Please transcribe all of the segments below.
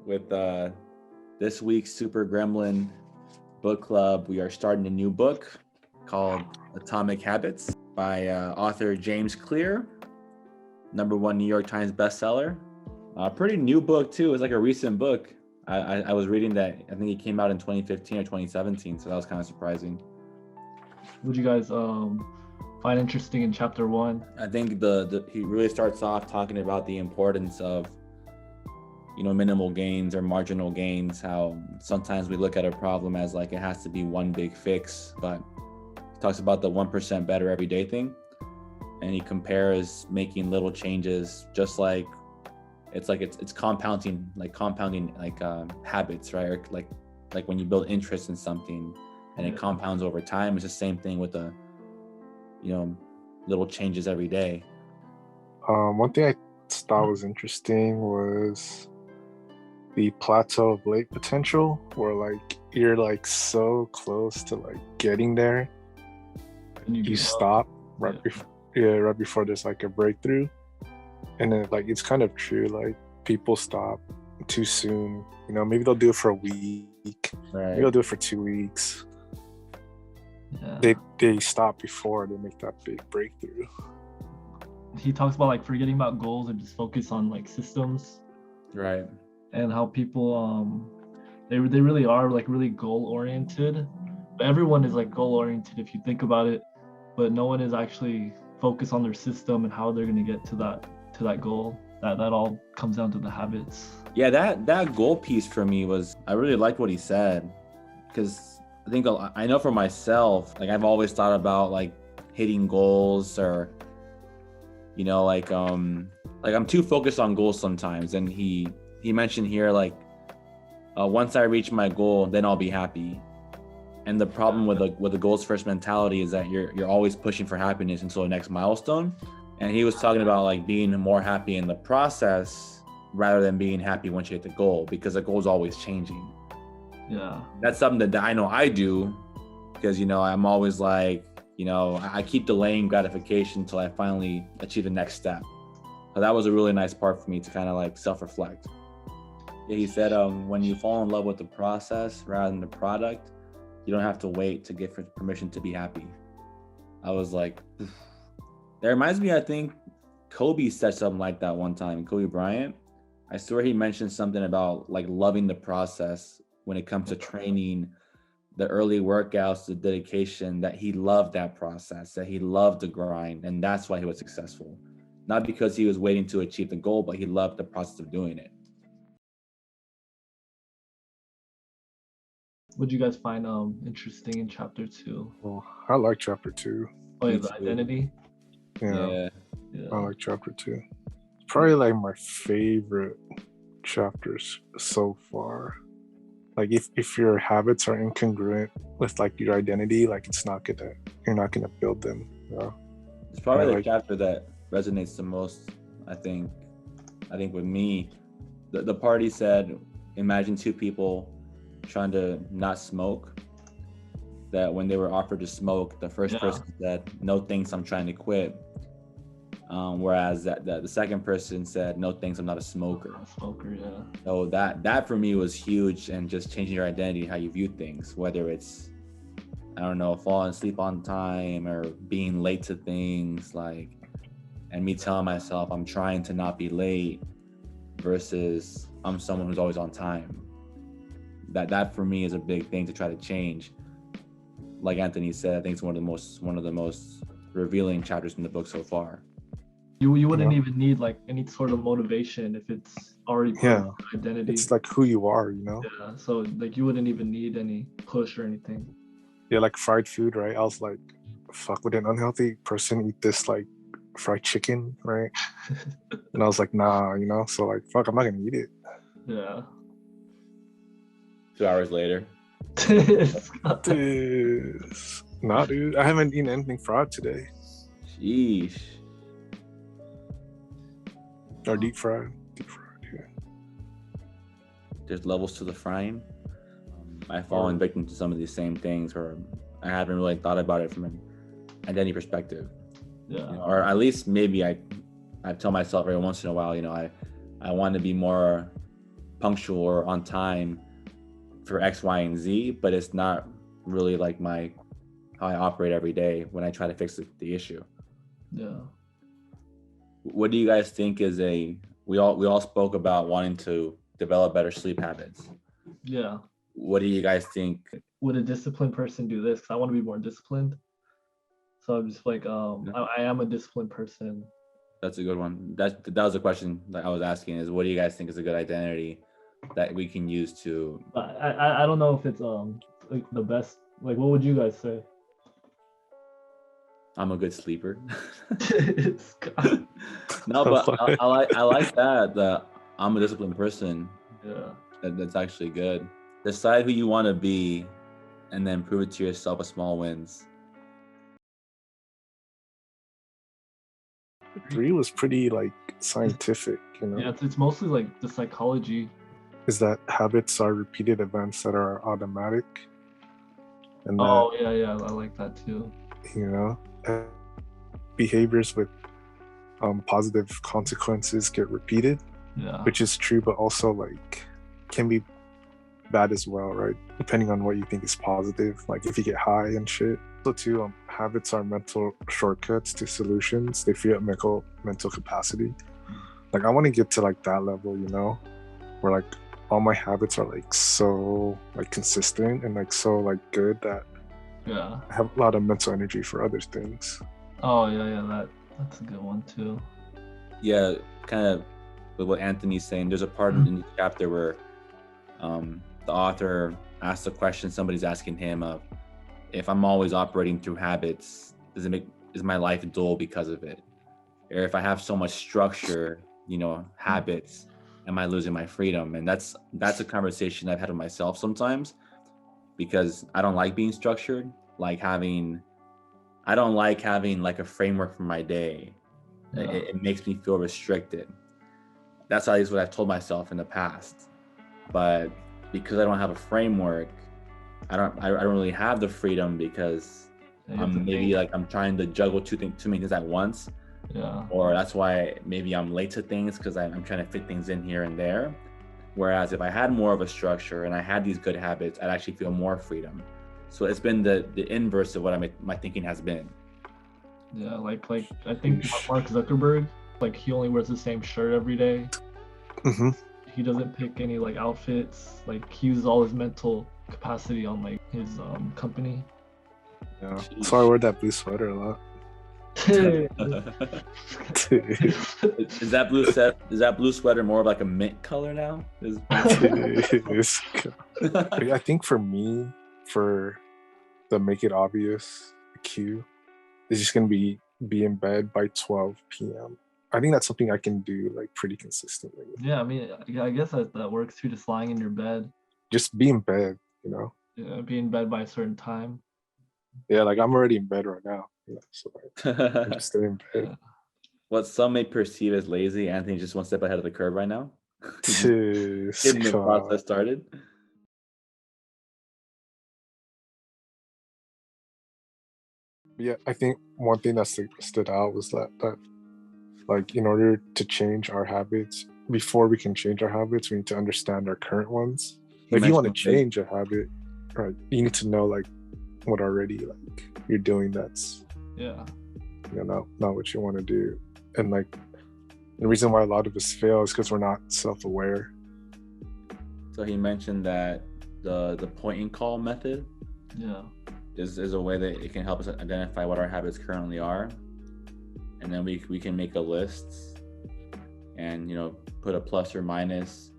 with this week's Super Gremlin Book Club. We are starting a new book called Atomic Habits by author James Clear, #1 New York Times bestseller. Pretty new book too. It's like a recent book. I was reading that. I think it came out in 2015 or 2017, so that was kind of surprising. What did you guys find interesting in chapter 1? I think he really starts off talking about the importance of minimal gains or marginal gains, how sometimes we look at a problem as like it has to be one big fix, but he talks about the 1% better every day thing, and he compares making little changes just like it's compounding habits, right? Or like when you build interest in something and it compounds over time. It's the same thing with the little changes every day. One thing I thought was interesting was the plateau of late potential, where like you're like so close to like getting there, and you stop right before there's like a breakthrough. And then like it's kind of true, like people stop too soon. Maybe they'll do it for a week, Right. maybe they'll do it for 2 weeks. They stop before they make that big breakthrough. He talks about like forgetting about goals and just focus on like systems, Right. and how people they really are like really goal oriented. But everyone is like goal oriented if you think about it, but no one is actually focused on their system and how they're going to get to that goal. That all comes down to the habits. Yeah, that goal piece for me was, I really liked what he said, because I know for myself, like I've always thought about like hitting goals, or like I'm too focused on goals sometimes. And he mentioned here like once I reach my goal, then I'll be happy. And the problem with the goals first mentality is that you're always pushing for happiness until the next milestone. And he was talking about like being more happy in the process rather than being happy once you hit the goal, because the goal is always changing. Yeah, that's something that I know I do, because I'm always like, I keep delaying gratification until I finally achieve the next step. So that was a really nice part for me to kind of like self-reflect. Yeah, he said when you fall in love with the process rather than the product, you don't have to wait to get permission to be happy. I was like, that reminds me, I think Kobe said something like that one time. Kobe Bryant, I swear he mentioned something about like loving the process when it comes to training, the early workouts, the dedication, that he loved that process, that he loved the grind, and that's why he was successful. Not because he was waiting to achieve the goal, but he loved the process of doing it. what do you guys find interesting in chapter 2? Well, I like chapter 2. Oh yeah, Me the too. identity. Yeah. I like chapter 2. It's probably like my favorite chapters so far. Like if your habits are incongruent with like your identity, like you're not gonna build them. It's probably the chapter that resonates the most, I think with me. The party said, imagine two people trying to not smoke, that when they were offered to smoke, the first person said, no thanks, I'm trying to quit. Whereas the second person said, no thanks, I'm not a smoker. Yeah. So that for me was huge, and just changing your identity, how you view things, whether it's, I don't know, falling asleep on time or being late to things, like, and me telling myself I'm trying to not be late versus I'm someone who's always on time. That for me is a big thing to try to change. Like Anthony said, I think it's one of the most revealing chapters in the book so far. You wouldn't even need like any sort of motivation if it's already part of your identity. It's like who you are, Yeah, so like you wouldn't even need any push or anything. Yeah, like fried food, right? I was like, fuck, would an unhealthy person eat this like fried chicken, right? And I was like, nah, so like, fuck, I'm not gonna eat it. Yeah. 2 hours later. Nah, dude, I haven't eaten anything fried today. Sheesh. Or deep fried, yeah. There's levels to the frying. I've fallen victim to some of these same things where I haven't really thought about it from an identity perspective. Yeah. Or at least maybe I tell myself every once in a while, I want to be more punctual or on time for X, Y, and Z, but it's not really like how I operate every day when I try to fix the issue. Yeah. What do you guys think is we all spoke about wanting to develop better sleep habits. Yeah. What do you guys think? Would a disciplined person do this? Because I want to be more disciplined. So I'm just like, I am a disciplined person. That's a good one. That was a question that I was asking, is what do you guys think is a good identity that we can use to... I don't know if it's like the best. Like, what would you guys say? I'm a good sleeper. It's No, but I like that I'm a disciplined person. Yeah. That's actually good. Decide who you want to be and then prove it to yourself with small wins. 3 was pretty like scientific, you know. Yeah, it's mostly like the psychology. Is that habits are repeated events that are automatic, and that, Oh yeah, I like that too. you know, behaviors with positive consequences get repeated, Yeah. which is true, but also like can be bad as well, right? Depending on what you think is positive, like if you get high and shit. So too, habits are mental shortcuts to solutions. They free up mental capacity. Like I want to get to like that level, you know, where like all my habits are like so like consistent and like so like good that Yeah. I have a lot of mental energy for other things. Oh yeah, that's a good one too. Yeah, kind of with what Anthony's saying, there's a part in the chapter where the author asks a question somebody's asking him of, if I'm always operating through habits, is my life dull because of it? Or if I have so much structure, you know, habits, am I losing my freedom? And that's a conversation I've had with myself sometimes, because I don't like being structured. I don't like having like a framework for my day. Yeah. It makes me feel restricted. That's at least what I've told myself in the past. But because I don't have a framework, I don't really have the freedom, because I'm trying to juggle too many things at once. Yeah. Or that's why maybe I'm late to things, because I'm trying to fit things in here and there. Whereas if I had more of a structure and I had these good habits, I'd actually feel more freedom. So it's been the inverse of what my thinking has been. Yeah, like I think Mark Zuckerberg, like he only wears the same shirt every day. Mm-hmm. He doesn't pick any like outfits. Like he uses all his mental capacity on like his company. Yeah. So I wear that blue sweater a lot. Is that blue sweater more of like a mint color now? I think for me, for the make it obvious cue, it's just gonna be in bed by 12 p.m. I think that's something I can do like pretty consistently. Yeah, I mean, I guess that works too. Just lying in your bed. Just be in bed, you know. Yeah, be in bed by a certain time. Yeah, like I'm already in bed right now. You know, so I'm just stay in bed. What some may perceive as lazy, Anthony just one step ahead of the curve right now. Getting the process started. Yeah, I think one thing that stood out was that like in order to change our habits, before we can change our habits, we need to understand our current ones. If you want to change a habit, right, you need to know like what already like you're doing that's not what you want to do. And like the reason why a lot of us fail is because we're not self-aware. So he mentioned that the point and call method is a way that it can help us identify what our habits currently are, and then we can make a list and, you know, put a plus or minus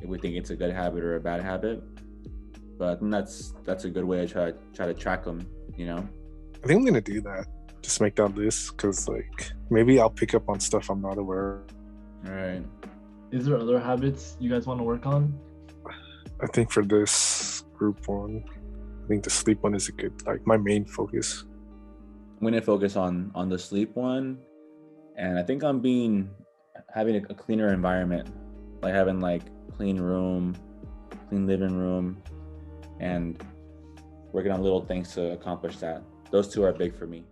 if we think it's a good habit or a bad habit. But I think that's a good way to try to track them, you know. I think I'm gonna do that. Just make that list, because like maybe I'll pick up on stuff I'm not aware of. All right. Is there other habits you guys want to work on? I think for this group one, I think the sleep one is a good, like my main focus. I'm gonna focus on the sleep one, and I think I'm having a cleaner environment, like having like clean room, clean living room, and working on little things to accomplish that. Those two are big for me.